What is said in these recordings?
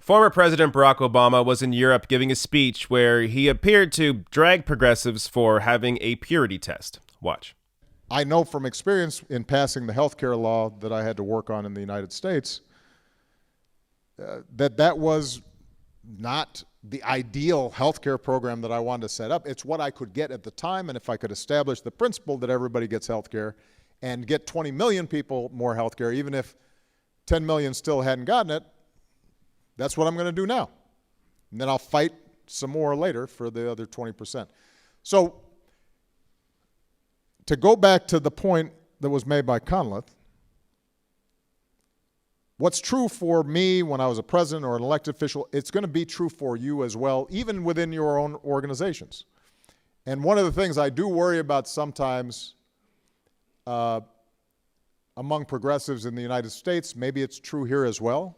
Former President Barack Obama was in Europe giving a speech where he appeared to drag progressives for having a purity test. Watch. I know from experience in passing the health care law that I had to work on in the United States that was not the ideal health care program that I wanted to set up. It's what I could get at the time, and if I could establish the principle that everybody gets health care and get 20 million people more health care, even if 10 million still hadn't gotten it, that's what I'm going to do now. And then I'll fight some more later for the other 20%. So to go back to the point that was made by Conleth, what's true for me when I was a president or an elected official, it's going to be true for you as well, even within your own organizations. And one of the things I do worry about sometimes among progressives in the United States, maybe it's true here as well,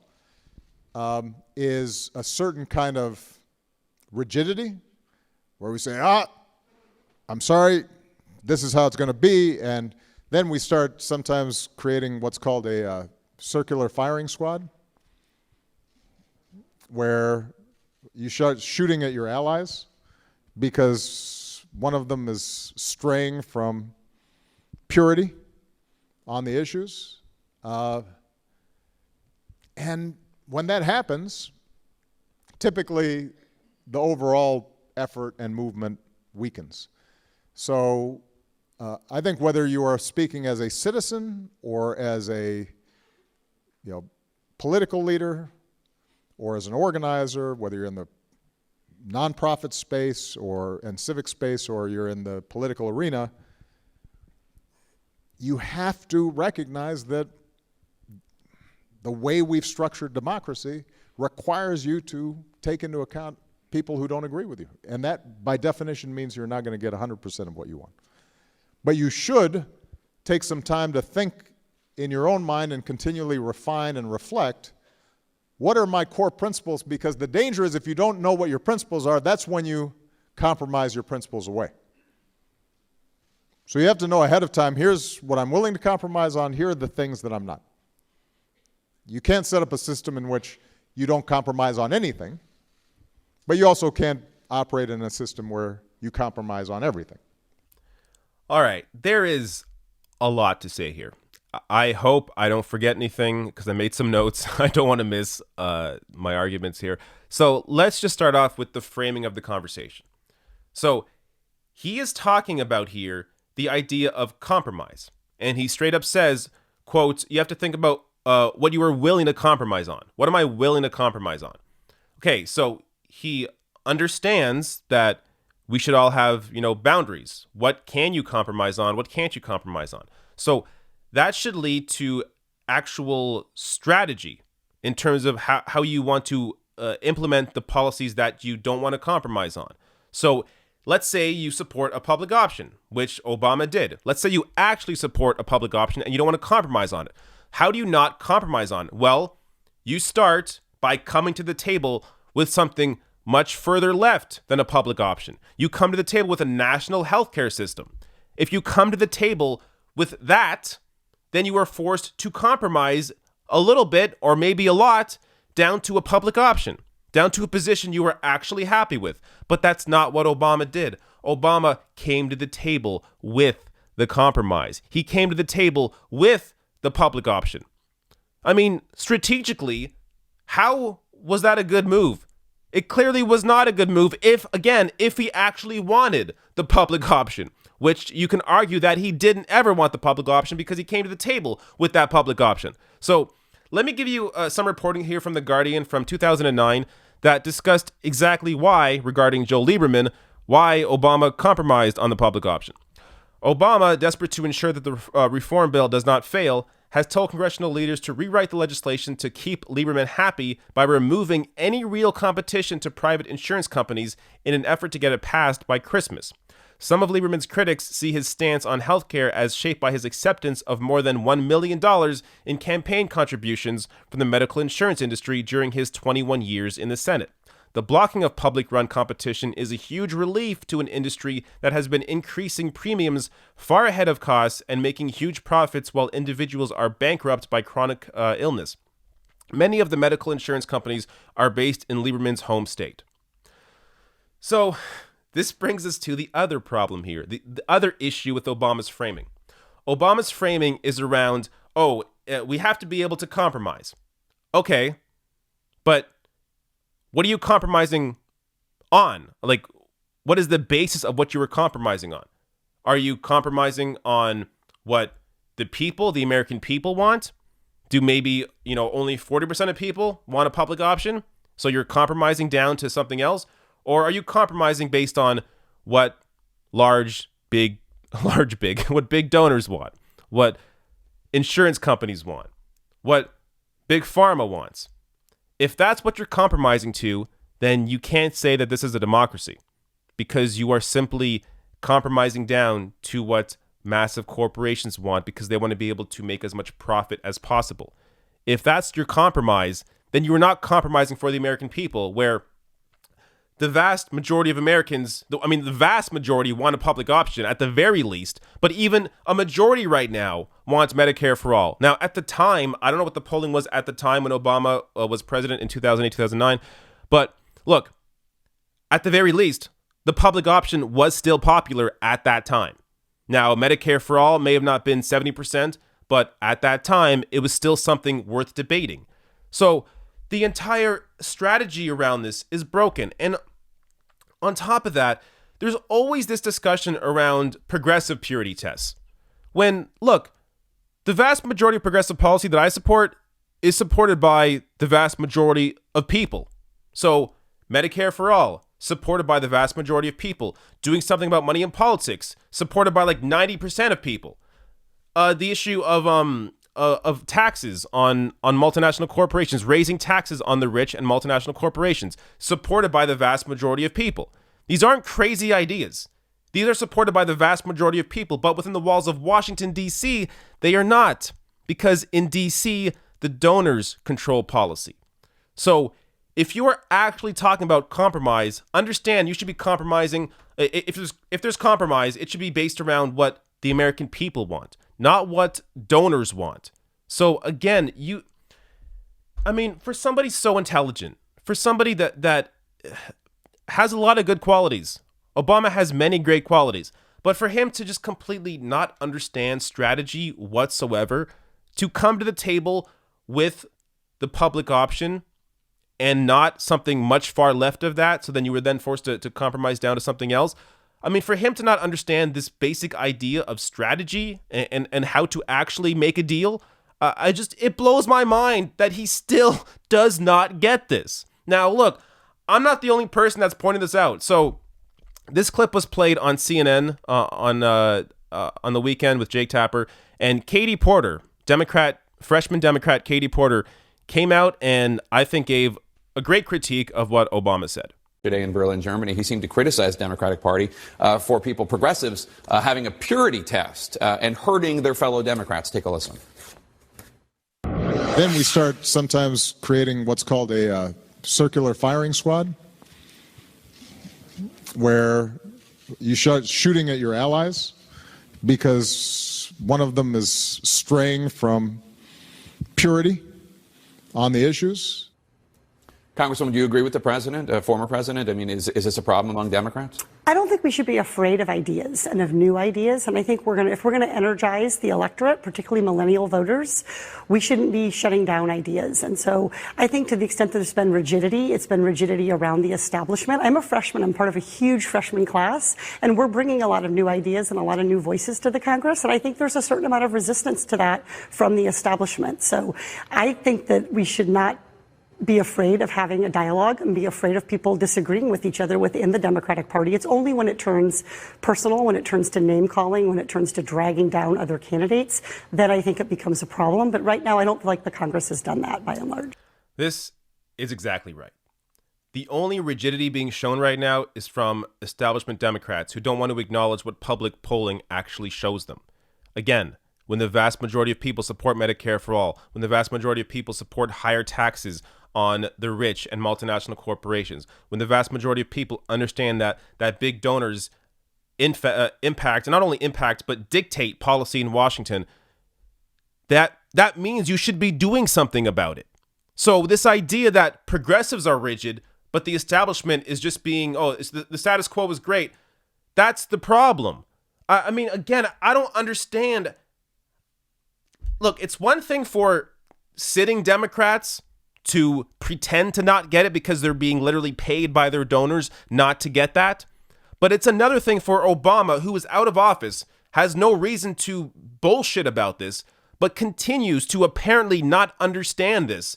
is a certain kind of rigidity where we say, I'm sorry, this is how it's going to be, and then we start sometimes creating what's called a circular firing squad, where you start shooting at your allies because one of them is straying from purity on the issues. And when that happens, typically the overall effort and movement weakens. So I think whether you are speaking as a citizen or as a political leader or as an organizer, whether you're in the nonprofit space and civic space or you're in the political arena, you have to recognize that the way we've structured democracy requires you to take into account people who don't agree with you. And that, by definition, means you're not going to get 100% of what you want. But you should take some time to think in your own mind and continually refine and reflect, what are my core principles? Because the danger is if you don't know what your principles are, that's when you compromise your principles away. So you have to know ahead of time, here's what I'm willing to compromise on, here are the things that I'm not. You can't set up a system in which you don't compromise on anything, but you also can't operate in a system where you compromise on everything. All right, there is a lot to say here. I hope I don't forget anything because I made some notes. I don't want to miss my arguments here. So let's just start off with the framing of the conversation. So he is talking about here the idea of compromise. And he straight up says, quote, you have to think about what you are willing to compromise on. What am I willing to compromise on? Okay, so he understands that we should all have, boundaries. What can you compromise on? What can't you compromise on? So that should lead to actual strategy in terms of how you want to implement the policies that you don't want to compromise on. So let's say you support a public option, which Obama did. Let's say you actually support a public option and you don't want to compromise on it. How do you not compromise on it? Well, you start by coming to the table with something much further left than a public option. You come to the table with a national healthcare system. If you come to the table with that, then you are forced to compromise a little bit or maybe a lot down to a public option, down to a position you are actually happy with. But that's not what Obama did. Obama came to the table with the compromise. He came to the table with the public option. I mean, strategically, how was that a good move? It clearly was not a good move if he actually wanted the public option, which you can argue that he didn't ever want the public option because he came to the table with that public option. So let me give you some reporting here from The Guardian from 2009 that discussed exactly why, regarding Joe Lieberman, why Obama compromised on the public option. Obama, desperate to ensure that the reform bill does not fail, has told congressional leaders to rewrite the legislation to keep Lieberman happy by removing any real competition to private insurance companies in an effort to get it passed by Christmas. Some of Lieberman's critics see his stance on healthcare as shaped by his acceptance of more than $1 million in campaign contributions from the medical insurance industry during his 21 years in the Senate. The blocking of public-run competition is a huge relief to an industry that has been increasing premiums far ahead of costs and making huge profits while individuals are bankrupt by chronic illness. Many of the medical insurance companies are based in Lieberman's home state. So this brings us to the other problem here, the other issue with Obama's framing. Obama's framing is around, we have to be able to compromise. Okay, but what are you compromising on? Like, what is the basis of what you were compromising on? Are you compromising on what the people, the American people want? Do maybe, only 40% of people want a public option? So you're compromising down to something else? Or are you compromising based on what what big donors want, what insurance companies want, what big pharma wants? If that's what you're compromising to, then you can't say that this is a democracy, because you are simply compromising down to what massive corporations want, because they want to be able to make as much profit as possible. If that's your compromise, then you are not compromising for the American people, where the vast majority of Americans, the vast majority want a public option at the very least, but even a majority right now wants Medicare for all. Now, at the time, I don't know what the polling was at the time when Obama was president in 2008, 2009, but look, at the very least, the public option was still popular at that time. Now, Medicare for all may have not been 70%, but at that time, it was still something worth debating. So the entire strategy around this is broken. And on top of that, there's always this discussion around progressive purity tests. When, look, the vast majority of progressive policy that I support is supported by the vast majority of people. So Medicare for all, supported by the vast majority of people. Doing something about money in politics, supported by like 90% of people. The issue of taxes on multinational corporations, raising taxes on the rich and multinational corporations, supported by the vast majority of people. These aren't crazy ideas. These are supported by the vast majority of people, but within the walls of Washington, D.C., they are not, because in D.C., the donors control policy. So if you are actually talking about compromise, understand you should be compromising. If there's compromise, it should be based around what the American people want, not what donors want. So again, for somebody so intelligent, for somebody that has a lot of good qualities, Obama has many great qualities, but for him to just completely not understand strategy whatsoever, to come to the table with the public option and not something much far left of that, so then you were then forced to compromise down to something else. For him to not understand this basic idea of strategy and how to actually make a deal, it blows my mind that he still does not get this. Now, look, I'm not the only person that's pointing this out. So this clip was played on CNN on the weekend with Jake Tapper, and Katie Porter, freshman Democrat Katie Porter, came out and I think gave a great critique of what Obama said. Today in Berlin, Germany, he seemed to criticize Democratic Party for people, progressives, having a purity test and hurting their fellow Democrats. Take a listen. Then we start sometimes creating what's called a circular firing squad, where you start shooting at your allies because one of them is straying from purity on the issues. Congresswoman, do you agree with the president, former president? Is this a problem among Democrats? I don't think we should be afraid of ideas and of new ideas. And I think if we're going to energize the electorate, particularly millennial voters, we shouldn't be shutting down ideas. And so I think to the extent that there's been rigidity, it's been rigidity around the establishment. I'm a freshman. I'm part of a huge freshman class, and we're bringing a lot of new ideas and a lot of new voices to the Congress. And I think there's a certain amount of resistance to that from the establishment. So I think that we should not be afraid of having a dialogue and be afraid of people disagreeing with each other within the Democratic Party. It's only when it turns personal, when it turns to name calling, when it turns to dragging down other candidates, that I think it becomes a problem. But right now, I don't feel like the Congress has done that by and large. This is exactly right. The only rigidity being shown right now is from establishment Democrats who don't want to acknowledge what public polling actually shows them. Again, when the vast majority of people support Medicare for all, when the vast majority of people support higher taxes on the rich and multinational corporations, when the vast majority of people understand that big donors impact, and not only impact, but dictate policy in Washington, that means you should be doing something about it. So this idea that progressives are rigid, but the establishment is just being, it's the status quo is great. That's the problem. I mean, again, I don't understand. Look, it's one thing for sitting Democrats to pretend to not get it because they're being literally paid by their donors not to get that. But it's another thing for Obama, who is out of office, has no reason to bullshit about this, but continues to apparently not understand this.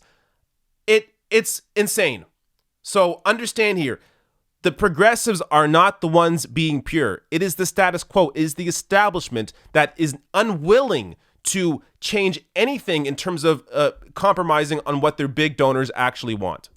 It's insane. So understand here, the progressives are not the ones being pure. It is the status quo, it is the establishment that is unwilling to change anything in terms of compromising on what their big donors actually want.